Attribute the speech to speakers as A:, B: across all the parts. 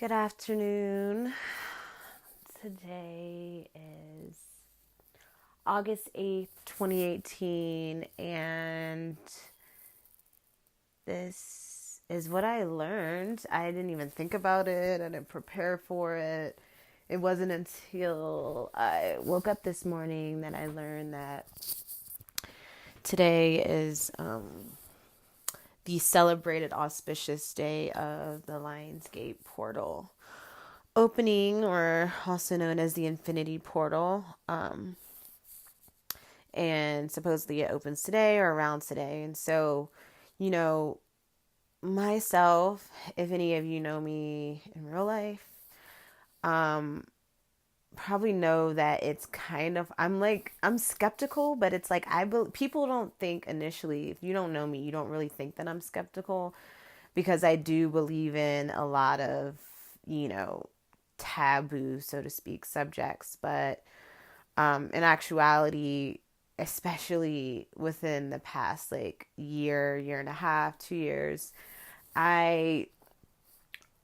A: Good afternoon. Today is August 8th, 2018, and this is what I learned. I didn't even think about it, I didn't prepare for it. It wasn't until I woke up this morning that I learned that today is the celebrated auspicious day of the Lionsgate portal opening, or also known as the Infinity Portal. And supposedly it opens today or around today. And so, you know, myself, if any of you know me in real life, probably know that it's kind of, I'm skeptical, but it's like, people don't think initially, if you don't know me, you don't really think that I'm skeptical, because I do believe in a lot of, you know, taboo, so to speak, subjects. But in actuality, especially within the past like year and a half, 2 years, I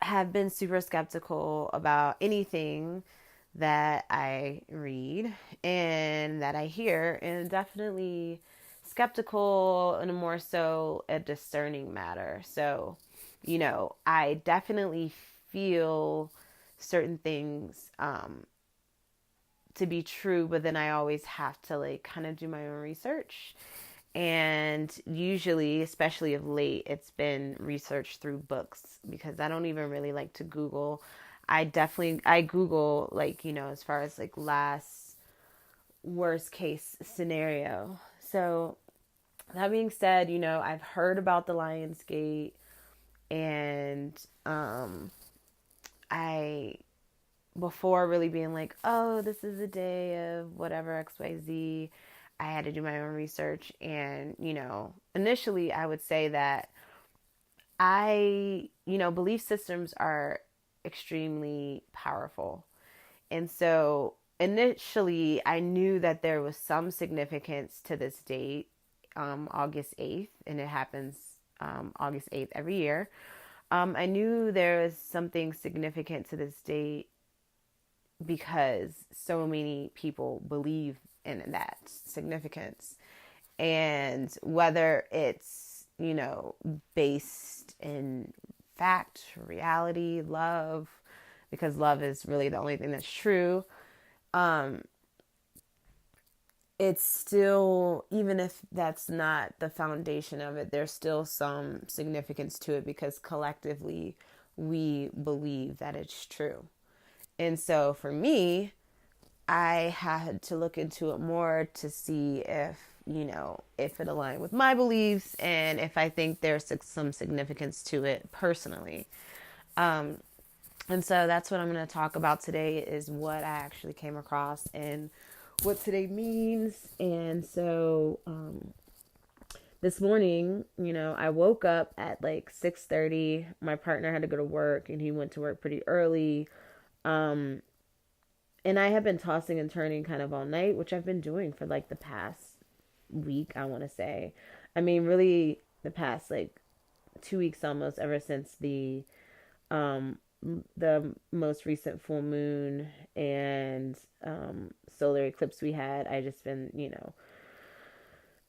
A: have been super skeptical about anything that I read and that I hear, and definitely skeptical in a more so a discerning matter. So, I definitely feel certain things to be true, but then I always have to like kind of do my own research. And usually, especially of late, it's been research through books, because I don't even really like to Google. I Google, like, as far as like last worst case scenario. So that being said, I've heard about the Lionsgate, and I before really being like, oh, this is a day of whatever XYZ, I had to do my own research. And, initially I would say that belief systems are extremely powerful. And so initially I knew that there was some significance to this date, August 8th, and it happens August 8th every year. I knew there was something significant to this date because so many people believe in that significance. And whether it's, based in fact, reality, love, because love is really the only thing that's true, it's still, even if that's not the foundation of it, there's still some significance to it, because collectively we believe that it's true. And so for me, I had to look into it more to see if it aligned with my beliefs, and if I think there's some significance to it personally. And so that's what I'm going to talk about today, is what I actually came across and what today means. And so this morning, I woke up at like 6:30. My partner had to go to work, and he went to work pretty early. And I have been tossing and turning kind of all night, which I've been doing for like the past week, I want to say. I mean, really, the past like 2 weeks almost, ever since um, the most recent full moon and solar eclipse we had. I just been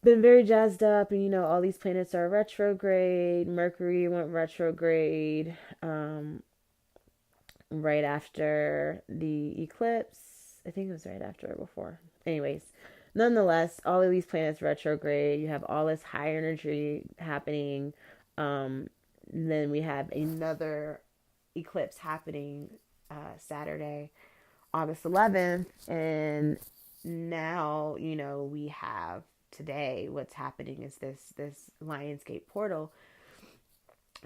A: very jazzed up, and all these planets are retrograde. Mercury went retrograde right after the eclipse. I think it was right after or before. Anyways, nonetheless, all of these planets retrograde. You have all this high energy happening. Then we have another eclipse happening Saturday, August 11th. And now, we have today, what's happening is this Lionsgate portal.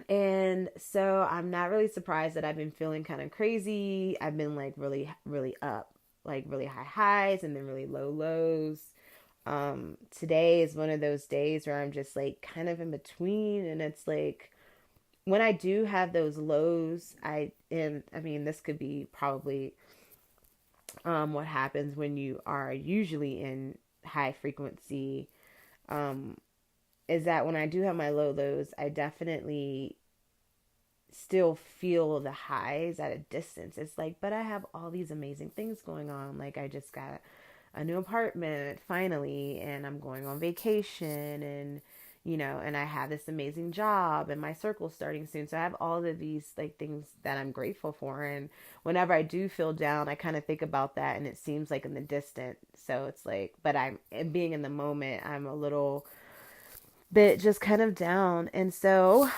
A: And so I'm not really surprised that I've been feeling kind of crazy. I've been like really, really up, like really high highs and then really low lows. Today is one of those days where I'm just like kind of in between. And it's like, when I do have those lows, I mean, this could be probably what happens when you are usually in high frequency, is that when I do have my low lows, I definitely still feel the highs at a distance. It's like, but I have all these amazing things going on. Like I just got a new apartment finally, and I'm going on vacation, and and I have this amazing job, and my circle's starting soon. So I have all of these like things that I'm grateful for. And whenever I do feel down, I kind of think about that, and it seems like in the distant. So it's like, but I'm being in the moment, I'm a little bit just kind of down. And so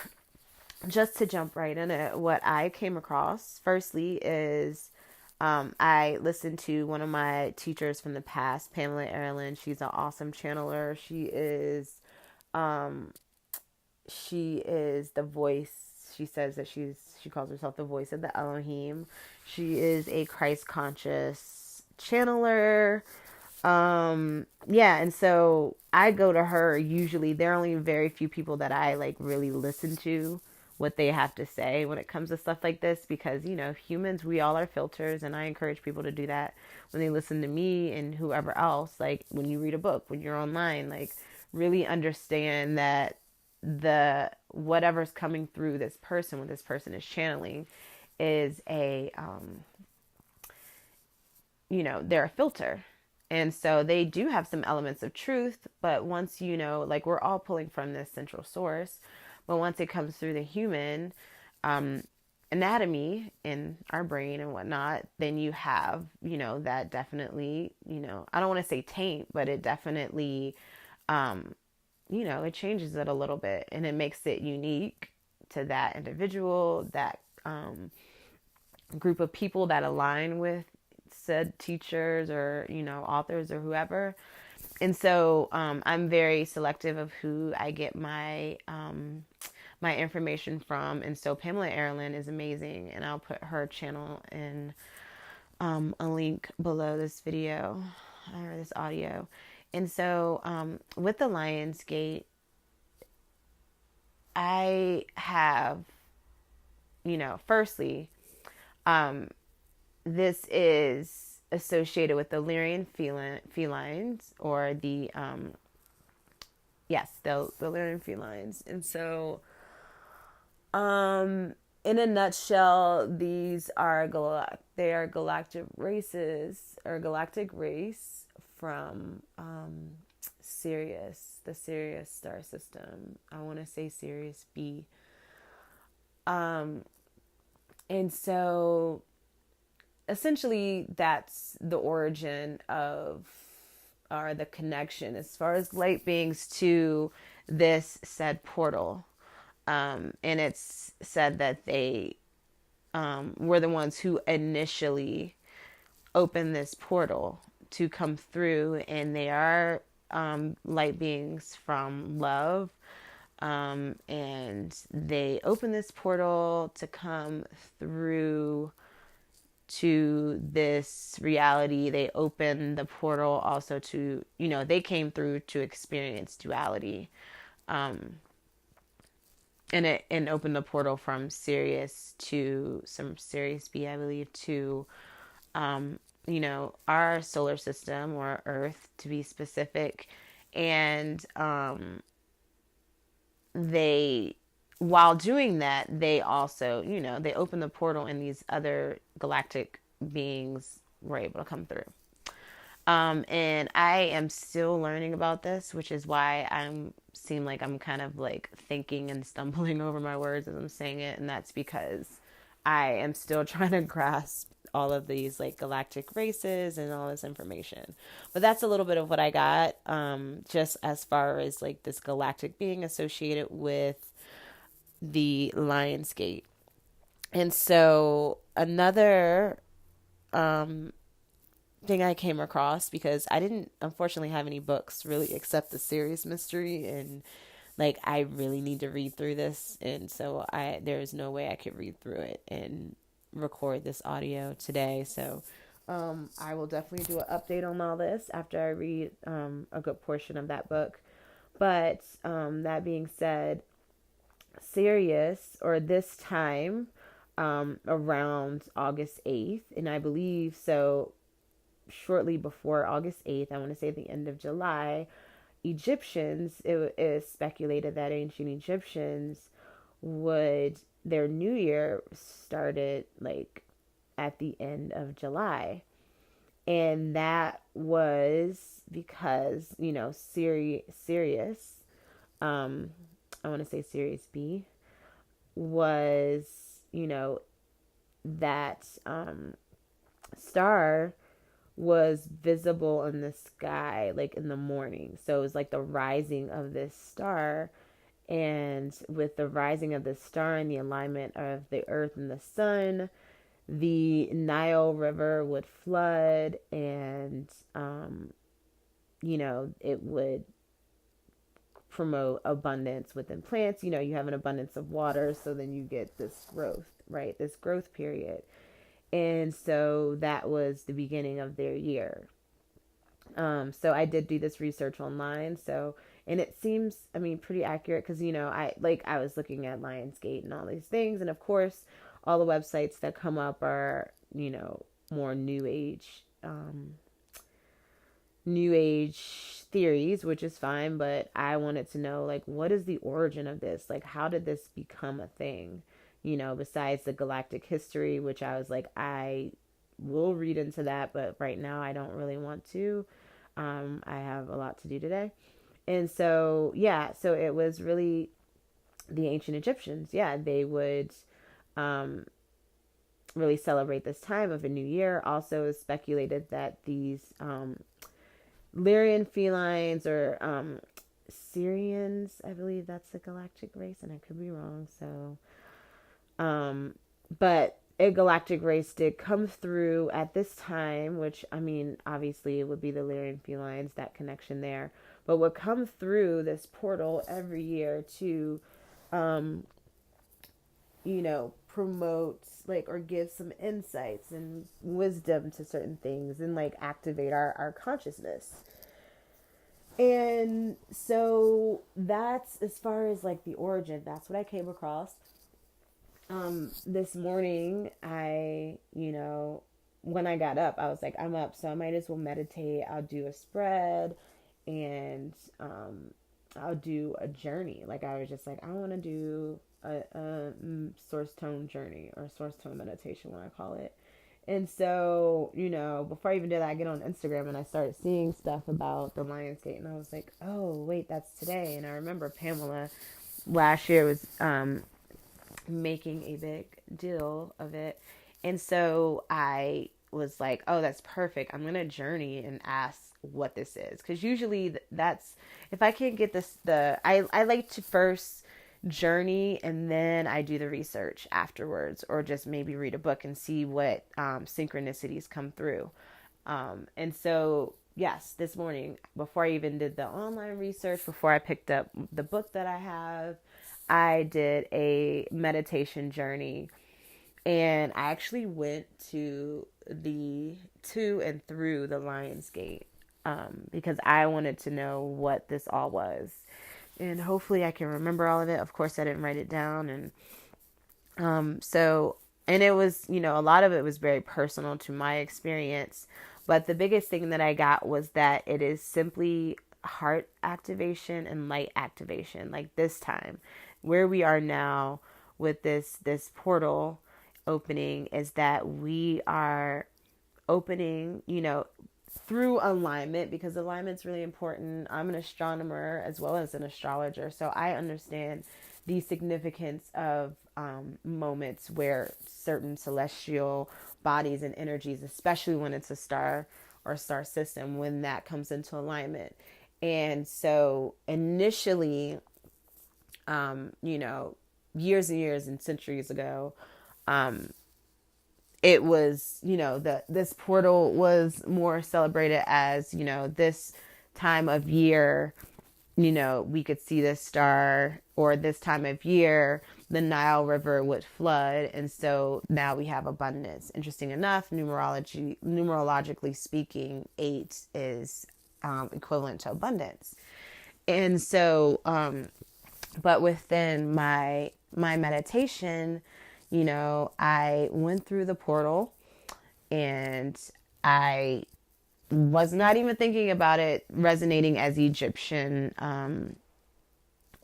A: just to jump right in it, what I came across firstly is I listened to one of my teachers from the past, Pamela Erlin. She's an awesome channeler. Um, she is the voice. She says that she calls herself the voice of the Elohim. She is a Christ conscious channeler. Yeah, and so I go to her usually. There are only very few people that I like really listen to what they have to say when it comes to stuff like this, because humans, we all are filters, and I encourage people to do that when they listen to me and whoever else. Like when you read a book, when you're online, like really understand that the whatever's coming through this person, what this person is channeling, is a they're a filter. And so they do have some elements of truth, but once like we're all pulling from this central source, but once it comes through the human um, anatomy in our brain and whatnot, then you have, that definitely, I don't want to say taint, but it definitely, it changes it a little bit, and it makes it unique to that individual, that group of people that align with said teachers or authors or whoever. And so I'm very selective of who I get my information from. And so Pamela Erlin is amazing, and I'll put her channel in a link below this video or this audio. And so with the Lionsgate, I have, firstly, this is associated with the Lyrian felines, or the Lyrian felines. And so in a nutshell, these are they are galactic races, or galactic race from Sirius, the Sirius star system. I want to say Sirius B. And so essentially that's the origin of, or the connection as far as light beings, to this said portal. And it's said that they were the ones who initially opened this portal to come through, and they are light beings from love. And they open this portal to come through to this reality. They open the portal also to, they came through to experience duality. And opened the portal from Sirius to some Sirius B, I believe, to, our solar system, or Earth to be specific. And they, while doing that, they also, they opened the portal, and these other galactic beings were able to come through. And I am still learning about this, which is why seem like I'm kind of like thinking and stumbling over my words as I'm saying it. And that's because I am still trying to grasp all of these like galactic races and all this information. But that's a little bit of what I got, just as far as like this galactic being associated with the Lionsgate. And so another thing I came across, because I didn't unfortunately have any books really except the Serious Mystery, and like I really need to read through this, and so there is no way I could read through it and record this audio today. So I will definitely do an update on all this after I read a good portion of that book. But that being said, Sirius, or this time around August 8th, and I believe so shortly before August 8th, I want to say the end of July, Egyptians, it is speculated that ancient Egyptians would their new year started like at the end of July. And that was because, Sirius, um, I want to say Sirius B, was, you know, that star was visible in the sky like in the morning. So it was like the rising of this star. And with the rising of the star and the alignment of the earth and the sun, the Nile River would flood, and it would promote abundance within plants. You have an abundance of water, so then you get this growth, right? This growth period. And so that was the beginning of their year. So I did do this research online. And it seems, pretty accurate because, I was looking at Lionsgate and all these things. And of course, all the websites that come up are, more new age theories, which is fine. But I wanted to know, like, what is the origin of this? Like, how did this become a thing? Besides the galactic history, which I was like, I will read into that, but right now I don't really want to. I have a lot to do today. And so, yeah, so it was really the ancient Egyptians. Yeah, they would really celebrate this time of a new year. Also, it's speculated that these Lyrian felines or Syrians, I believe that's the galactic race, and I could be wrong. So, but a galactic race did come through at this time, which, obviously it would be the Lyrian felines, that connection there, but would come through this portal every year to, promote, like, or give some insights and wisdom to certain things and, like, activate our consciousness. And so that's, as far as, like, the origin, that's what I came across. This morning, when I got up, I was like, I'm up, so I might as well meditate. I'll do a spread, and I'll do a journey. Like, I was just like, I want to do a source tone journey, or source tone meditation, what I call it. And so, before I even did that, I get on Instagram and I started seeing stuff about the Lionsgate, and I was like, oh, wait, that's today. And I remember Pamela last year was making a big deal of it. And so I was like, oh, that's perfect. I'm going to journey and ask what this is. Because usually that's, if I can't get this, I like to first journey and then I do the research afterwards, or just maybe read a book and see what synchronicities come through. And so, yes, this morning, before I even did the online research, before I picked up the book that I have, I did a meditation journey, and I actually went to and through the Lionsgate, because I wanted to know what this all was, and hopefully I can remember all of it. Of course, I didn't write it down, and and it was, a lot of it was very personal to my experience, but the biggest thing that I got was that it is simply heart activation and light activation. Like, this time, where we are now with this portal opening, is that we are opening, through alignment, because alignment's really important. I'm an astronomer as well as an astrologer, so I understand the significance of moments where certain celestial bodies and energies, especially when it's a star or star system, when that comes into alignment. And so initially, years and years and centuries ago, it was, this portal was more celebrated as, this time of year, we could see this star, or this time of year, the Nile River would flood. And so now we have abundance. Interesting enough, numerologically speaking, 8 is equivalent to abundance. And so, but within my meditation, I went through the portal, and I was not even thinking about it resonating as Egyptian,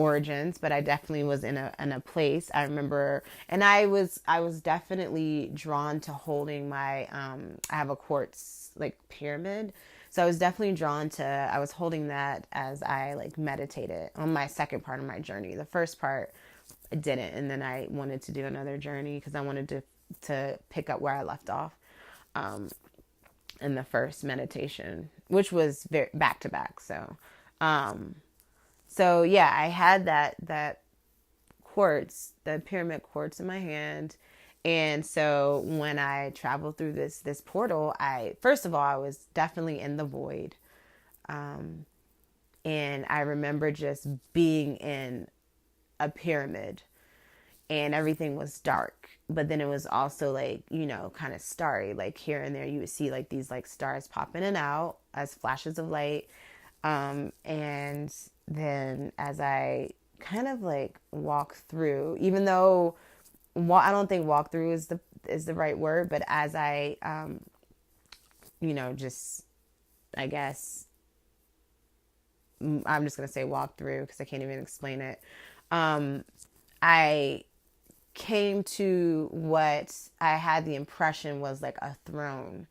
A: origins, but I definitely was in a place. I remember, and I was definitely drawn to holding my I have a quartz like pyramid. So I was definitely drawn to, I was holding that as I like meditated on my second part of my journey. The first part I didn't, and then I wanted to do another journey because I wanted to pick up where I left off in the first meditation, which was very back to back. So yeah, I had that quartz, the pyramid quartz in my hand. And so when I traveled through this portal, I first of all I was definitely in the void. And I remember just being in a pyramid and everything was dark. But then it was also like, kind of starry. Like here and there you would see like these like stars pop in and out as flashes of light. And then as I kind of like walk through, even though I don't think walk through is the right word, but as I, just, I guess, I'm just going to say walk through because I can't even explain it. I came to what I had the impression was like a throne,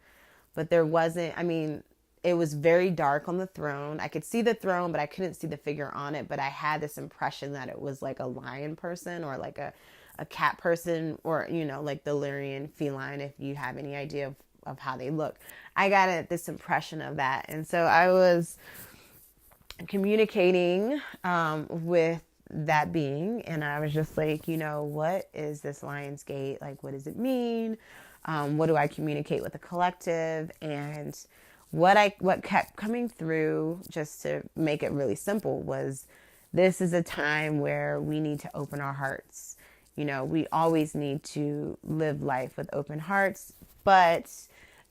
A: but there wasn't, it was very dark on the throne. I could see the throne, but I couldn't see the figure on it. But I had this impression that it was like a lion person or like a cat person or, like the Lyrian feline, if you have any idea of how they look. I got this impression of that. And so I was communicating with that being, and I was just like, what is this Lion's Gate? Like, what does it mean? What do I communicate with the collective? And what kept coming through, just to make it really simple, was this is a time where we need to open our hearts. We always need to live life with open hearts, but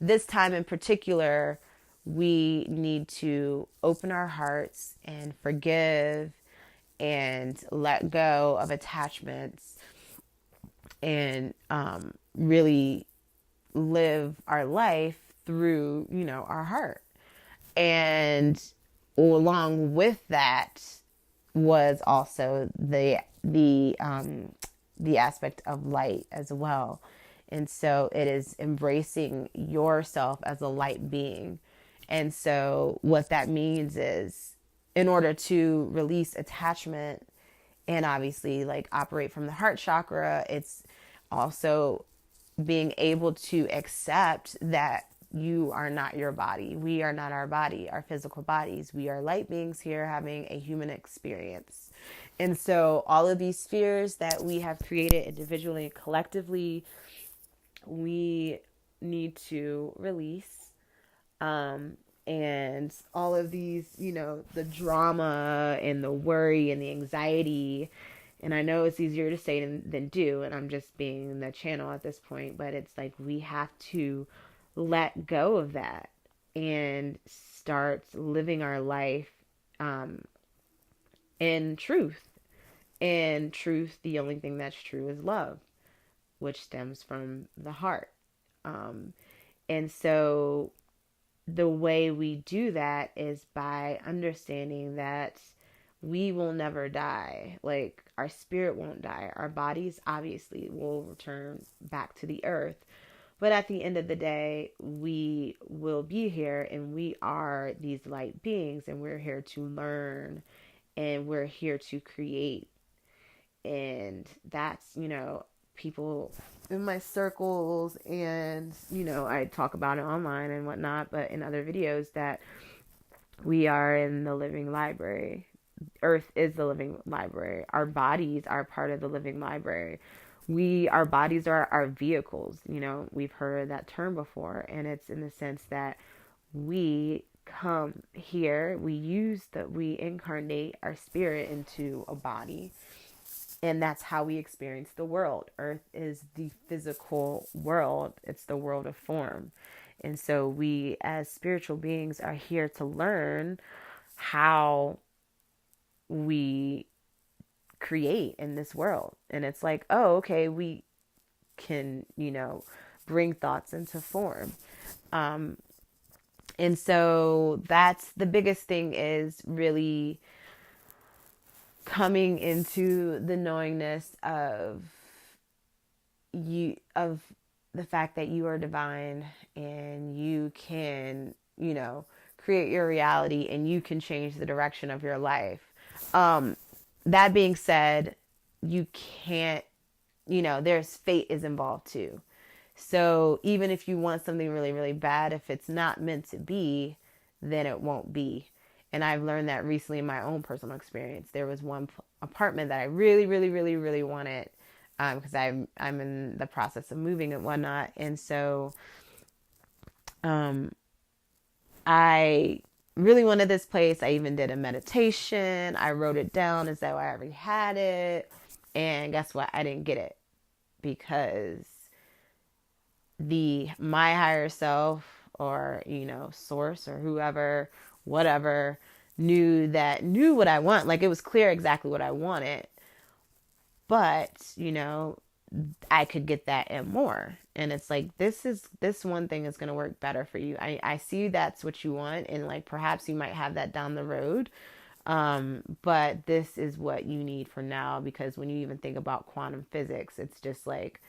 A: this time in particular, we need to open our hearts and forgive and let go of attachments and really live our life through, our heart. And along with that was also the aspect of light as well. And so it is embracing yourself as a light being. And so what that means is, in order to release attachment and obviously like operate from the heart chakra, it's also being able to accept that you are not your body. We are not our body, our physical bodies. We are light beings here having a human experience. And so all of these spheres that we have created individually and collectively, we need to release. And all of these, the drama and the worry and the anxiety. And I know it's easier to say than do, and I'm just being the channel at this point, but it's like we have to let go of that and start living our life in truth. And truth, the only thing that's true is love, which stems from the heart. And so the way we do that is by understanding that we will never die. Like, our spirit won't die. Our bodies obviously will return back to the earth. But at the end of the day, we will be here, and we are these light beings, and we're here to learn, and we're here to create. And that's, people in my circles, and I talk about it online and whatnot, but in other videos, that we are in the living library. Earth is the living library. Our bodies are part of the living library. Our bodies are our vehicles. We've heard that term before, and it's in the sense that we come here, we incarnate our spirit into a body. And that's how we experience the world. Earth is the physical world. It's the world of form. And so we as spiritual beings are here to learn how we create in this world. And it's like, oh, okay, we can, bring thoughts into form. And so that's the biggest thing, is really coming into the knowingness of you, of the fact that you are divine and you can, create your reality and you can change the direction of your life. That being said, you can't, there's fate is involved too. So even if you want something really, really bad, if it's not meant to be, then it won't be. And I've learned that recently in my own personal experience. There was one apartment that I really, really, really, really wanted, because I'm in the process of moving and whatnot. And so um, I really wanted this place. I even did a meditation. I wrote it down as though I already had it. And guess what? I didn't get it because the my higher self, or source, or whoever, whatever, knew what I want. Like, it was clear exactly what I wanted, but I could get that and more. And it's like, this one thing is going to work better for you. I see that's what you want, and like perhaps you might have that down the road, but this is what you need for now. Because when you even think about quantum physics, it's just like,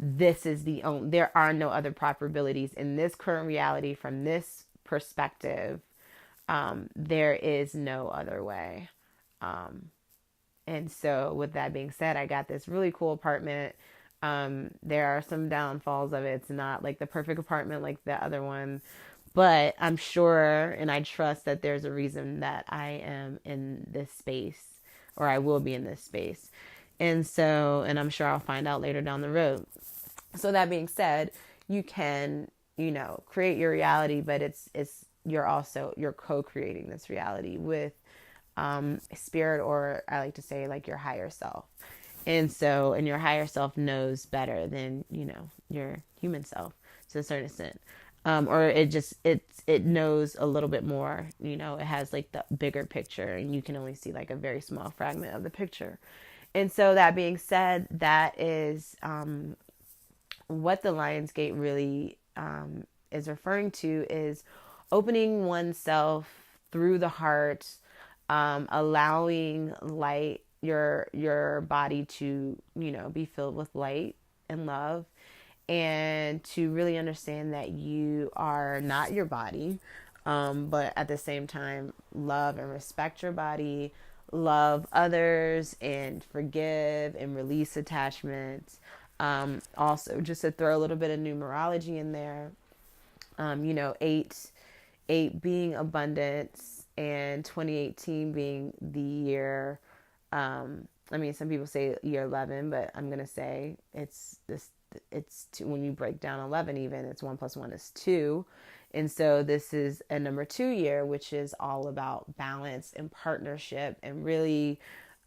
A: this is the only, there are no other probabilities in this current reality. From this perspective, there is no other way. And so with that being said, I got this really cool apartment. There are some downfalls of it. It's not like the perfect apartment like the other one, but I'm sure and I trust that there's a reason that I am in this space, or I will be in this space. And so, and I'm sure I'll find out later down the road. So that being said, you can, create your reality, but you're co-creating this reality with spirit, or I like to say like your higher self. And so, and your higher self knows better than, your human self to a certain extent. Or it knows a little bit more, it has like the bigger picture and you can only see like a very small fragment of the picture. And so that being said, that is, what the Lionsgate really, is referring to, is opening oneself through the heart, allowing light, your body to, be filled with light and love, and to really understand that you are not your body, but at the same time love and respect your body, love others, and forgive and release attachment. Also, just to throw a little bit of numerology in there, eight being abundance, and 2018 being the year. I mean, some people say year 11, but I'm gonna say it's this. It's two, when you break down 11, even it's 1 + 1 is 2, and so this is a number 2 year, which is all about balance and partnership, and really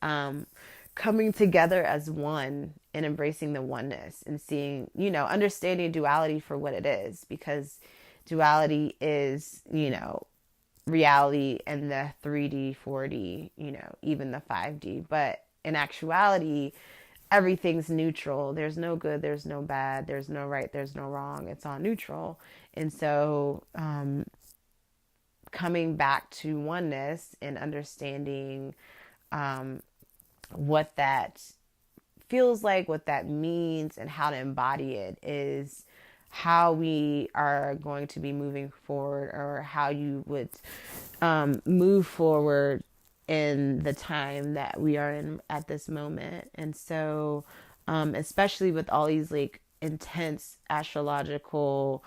A: coming together as one and embracing the oneness, and seeing, understanding duality for what it is, because duality is, reality and the 3D, 4D, even the 5D. But in actuality, everything's neutral. There's no good, there's no bad, there's no right, there's no wrong. It's all neutral. And so, coming back to oneness and understanding, what that feels like, what that means, and how to embody it is how we are going to be moving forward, or how you would, move forward in the time that we are in at this moment. And so, especially with all these like intense astrological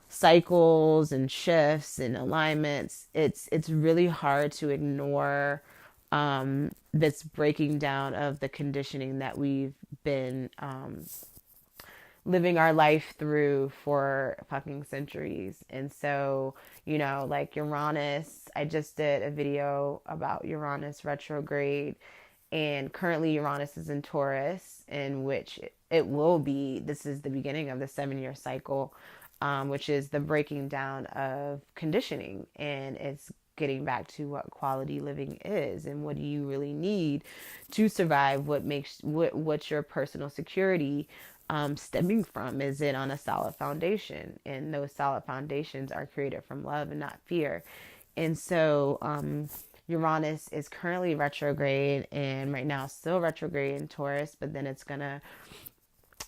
A: cycles and shifts and alignments, it's really hard to ignore, this breaking down of the conditioning that we've been, living our life through for fucking centuries. And so, like Uranus, I just did a video about Uranus retrograde, and currently Uranus is in Taurus, in which it will be, this is the beginning of the 7-year cycle, which is the breaking down of conditioning. And it's getting back to what quality living is, and what do you really need to survive, what's your personal security, stemming from. Is it on a solid foundation? And those solid foundations are created from love and not fear. And so, Uranus is currently retrograde, and right now still retrograde in Taurus, but then it's gonna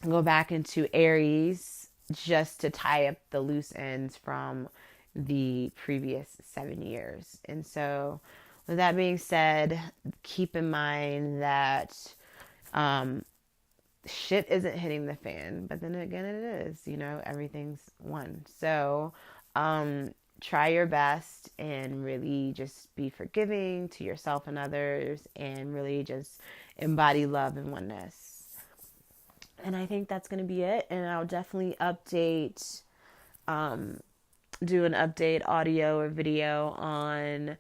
A: go back into Aries just to tie up the loose ends from the previous 7 years. And so, with that being said, keep in mind that um, shit isn't hitting the fan, but then again, it is. Everything's one. So, try your best and really just be forgiving to yourself and others, and really just embody love and oneness. And I think that's going to be it. And I'll definitely do an update audio or video on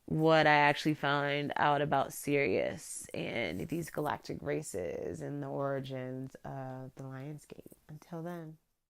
A: what I actually found out about Sirius and these galactic races and the origins of the Lionsgate. Until then.